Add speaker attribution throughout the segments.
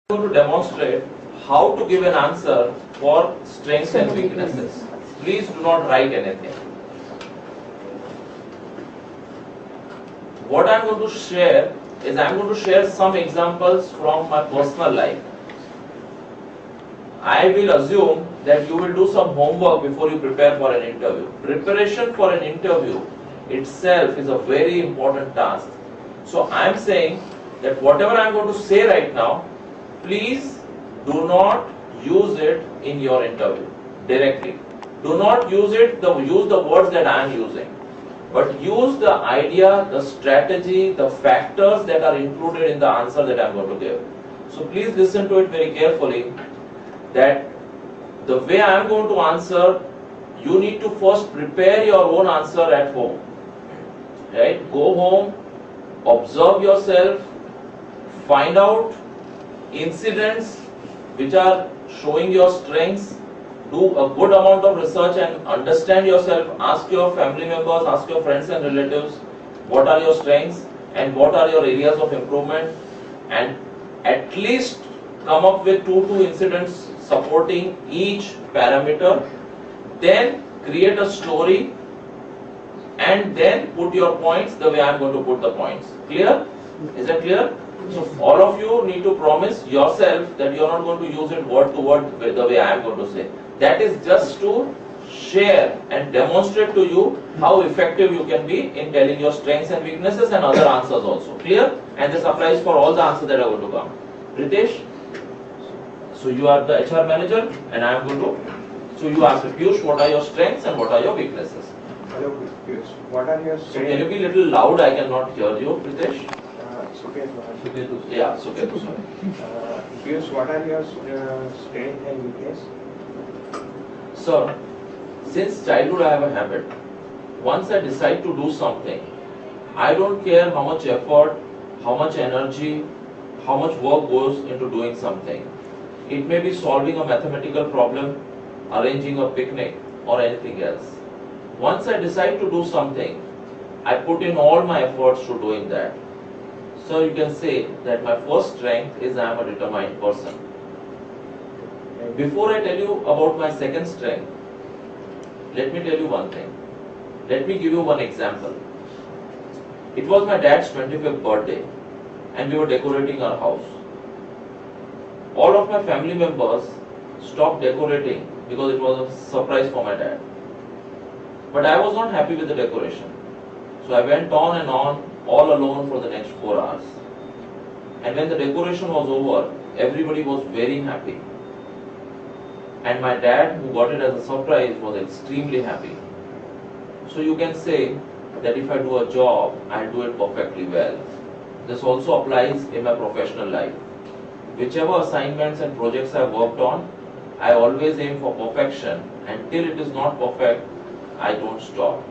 Speaker 1: going to demonstrate how to give an answer for strengths and weaknesses. Please do not write anything. What I am going to share is I am going to share some examples from my personal life. I will assume that you will do some homework before you prepare for an interview. Preparation for an interview itself is a very important task. So I am saying that whatever I am going to say right now, please do not use it in your interview directly. Do not use it, use the words that I am using. But use the idea, the strategy, the factors that are included in the answer that I am going to give. So please listen to it very carefully, that the way I am going to answer, you need to first prepare your own answer at home. Right? Go home, observe yourself, find out incidents which are showing your strengths, do a good amount of research and understand yourself, ask your family members, ask your friends and relatives what are your strengths and what are your areas of improvement, and at least come up with two incidents supporting each parameter. Then create a story and then put your points the way I am going to put the points. Clear? Is that clear? So all of you need to promise yourself that you are not going to use it word to word the way I am going to say. That is just to share and demonstrate to you how effective you can be in telling your strengths and weaknesses and other answers also. Clear? And this applies for all the answers that are going to come. Ritesh? So you are the HR manager and I am going to. So you ask Piyush, what are your strengths and what are your weaknesses?
Speaker 2: Hello Piyush, what are your strengths?
Speaker 1: So can you be a little loud? I cannot hear you, Ritesh.
Speaker 2: Suketu.
Speaker 1: Yeah, Suketu, sorry.
Speaker 2: Piyush, what are your strengths and weakness?
Speaker 1: Sir, since childhood I have a habit. Once I decide to do something, I don't care how much effort, how much energy, how much work goes into doing something. It may be solving a mathematical problem, arranging a picnic, or anything else. Once I decide to do something, I put in all my efforts to doing that. So you can say that my first strength is I am a determined person. Before I tell you about my second strength, let me tell you one thing. Let me give you one example. It was my dad's 25th birthday and we were decorating our house. All of my family members stopped decorating because it was a surprise for my dad. But I was not happy with the decoration. So I went on and on all alone for the next 4 hours. And when the decoration was over, everybody was very happy. And my dad, who got it as a surprise, was extremely happy. So you can say that if I do a job, I'll do it perfectly well. This also applies in my professional life. Whichever assignments and projects I've worked on, I always aim for perfection. Until it is not perfect, I don't stop.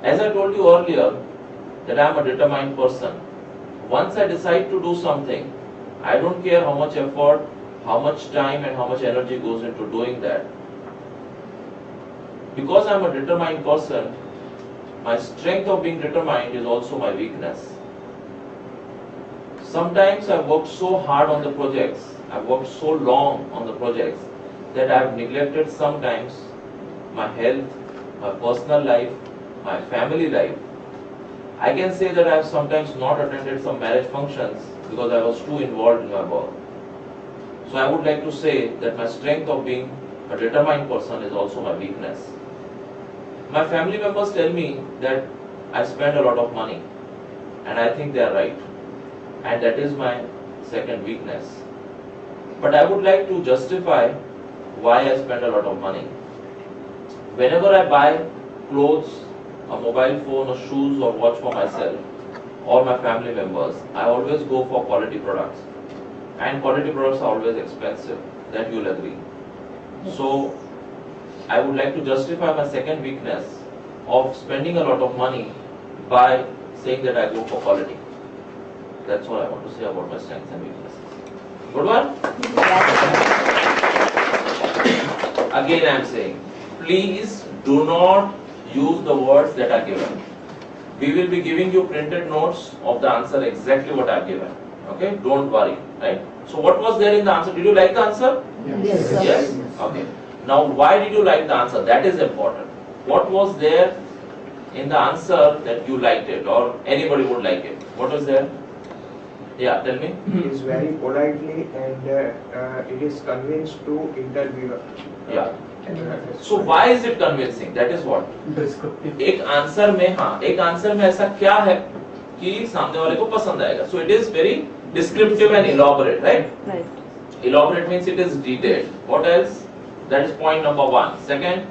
Speaker 1: As I told you earlier, that I am a determined person. Once I decide to do something, I don't care how much effort, how much time and how much energy goes into doing that. Because I am a determined person, my strength of being determined is also my weakness. Sometimes I've worked so hard on the projects, I've worked so long on the projects that I've neglected sometimes my health, my personal life, my family life. I can say that I have sometimes not attended some marriage functions because I was too involved in my work. So I would like to say that my strength of being a determined person is also my weakness. My family members tell me that I spend a lot of money, and I think they are right. And that is my second weakness. But I would like to justify why I spend a lot of money. Whenever I buy clothes, a mobile phone, or shoes, or watch for myself or my family members, I always go for quality products. And quality products are always expensive, that you'll agree. So I would like to justify my second weakness of spending a lot of money by saying that I go for quality. That's all I want to say about my strengths and weaknesses. Good one? Again I am saying, please do not use the words that are given. We will be giving you printed notes of the answer exactly what I have given. Okay, don't worry, right? So what was there in the answer? Did you like the answer?
Speaker 3: Yes, sir.
Speaker 1: Yes? Okay. Now why did you like the answer? That is important. What was there in the answer that you liked it or anybody would like it? What was there? Yeah, tell me.
Speaker 2: It is very politely and it is convinced to interviewer.
Speaker 1: Yeah. So why is it convincing? That is what.
Speaker 3: Descriptive.
Speaker 1: एक answer में हाँ एक answer में ऐसा क्या है कि सामने वाले को पसंद आएगा. So it is very descriptive and elaborate, right?
Speaker 4: Right.
Speaker 1: Elaborate means it is detailed. What else? That is point number 1. Second,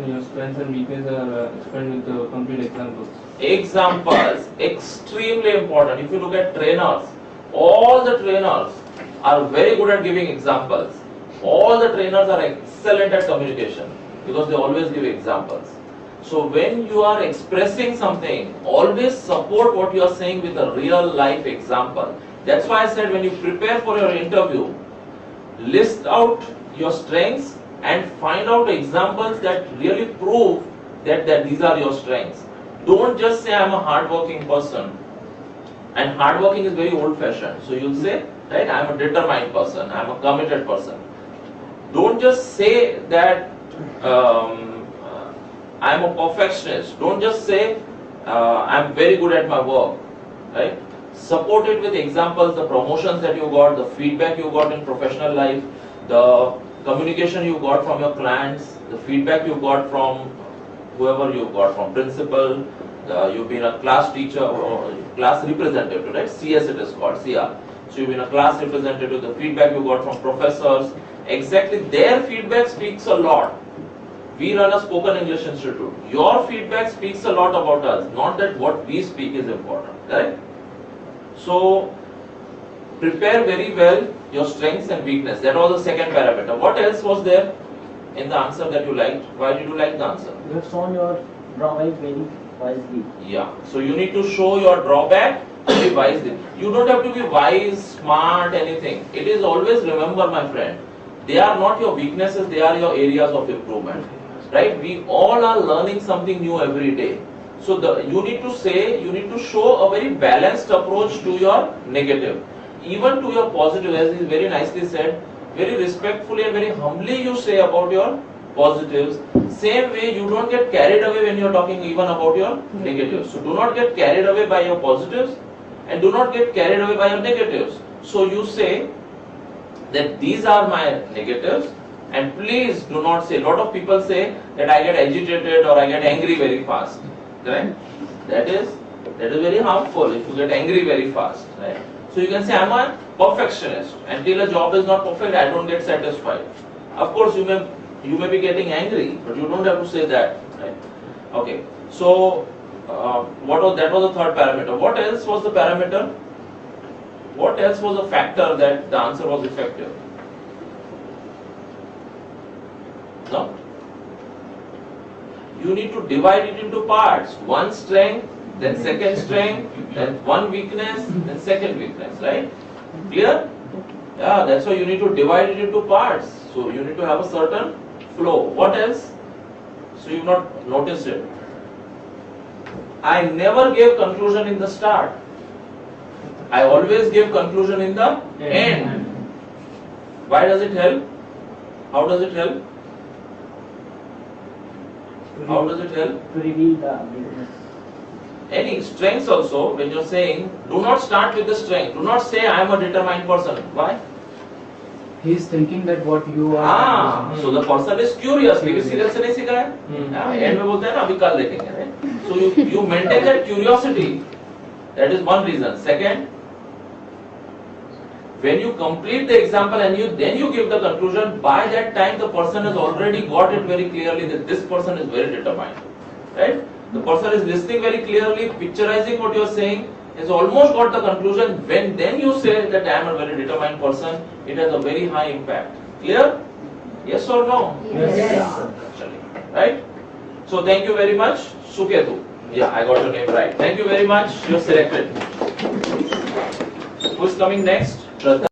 Speaker 5: Your strengths and weaknesses are explained with complete examples.
Speaker 1: examples, extremely important. If you look at trainers, all the trainers are very good at giving examples. All the trainers are excellent at communication because they always give examples. So when you are expressing something, always support what you are saying with a real life example. That's why I said when you prepare for your interview, list out your strengths and find out examples that really prove that these are your strengths. Don't just say I am a hardworking person. And hardworking is very old fashioned. So you'll say, right, I am a determined person, I am a committed person. Don't just say that I am a perfectionist. Don't just say I am very good at my work. Right? Support it with examples, the promotions that you got, the feedback you got in professional life, the communication you got from your clients, the feedback you got from whoever you got, from principal, you've been a class teacher or class representative, right? CS it is called, CR. So you've been a class representative, the feedback you got from professors, exactly their feedback speaks a lot. We run a spoken English institute. Your feedback speaks a lot about us, not that what we speak is important, right? So prepare very well your strengths and weakness. That was the second parameter. What else was there in the answer that you liked? Why did you like the answer?
Speaker 3: You have shown your drawback very wisely.
Speaker 1: Yeah. So you need to show your drawback very wisely. You don't have to be wise, smart, anything. It is always, remember my friend, they are not your weaknesses, they are your areas of improvement. Right? We all are learning something new every day. So you need to show a very balanced approach to your negative. Even to your positive, as is very nicely said, very respectfully and very humbly you say about your positives. Same way you don't get carried away when you are talking even about your negatives. So do not get carried away by your positives and do not get carried away by your negatives. So you say that these are my negatives and please do not say, a lot of people say that I get agitated or I get angry very fast. Right? That is very harmful if you get angry very fast. Right? So you can say I am a perfectionist. Until a job is not perfect, I don't get satisfied. Of course, you may be getting angry, but you don't have to say that. Right? Okay. So that was the third parameter. What else was the parameter? What else was a factor that the answer was effective? No? You need to divide it into parts. One strength, then second strength, then one weakness, then second weakness, right? Clear? Yeah, that's why you need to divide it into parts. So you need to have a certain flow. What else? So you've not noticed it. I never gave conclusion in the start. I always give conclusion in the end. Why does it help? How does it help? How does it help?
Speaker 3: To reveal the weakness.
Speaker 1: Any strengths also, when you're saying, do not start with the strength. Do not say I am a determined person. Why?
Speaker 5: He is thinking that what you are.
Speaker 1: So the person is curious. Maybe serial से नहीं सीखा है. End में बोलते हैं ना अभी कल देखेंगे. Right? So you maintain that curiosity. That is one reason. Second, when you complete the example and then you give the conclusion, by that time the person has already got it very clearly that this person is very determined. Right? The person is listening very clearly, picturizing what you are saying, has almost got the conclusion. When then you say that I am a very determined person, it has a very high impact. Clear? Yes or no?
Speaker 3: Yes.
Speaker 1: Actually. Right? So thank you very much. Suketu. Yeah, I got your name right. Thank you very much. You're selected. Who's coming next? Shraddha.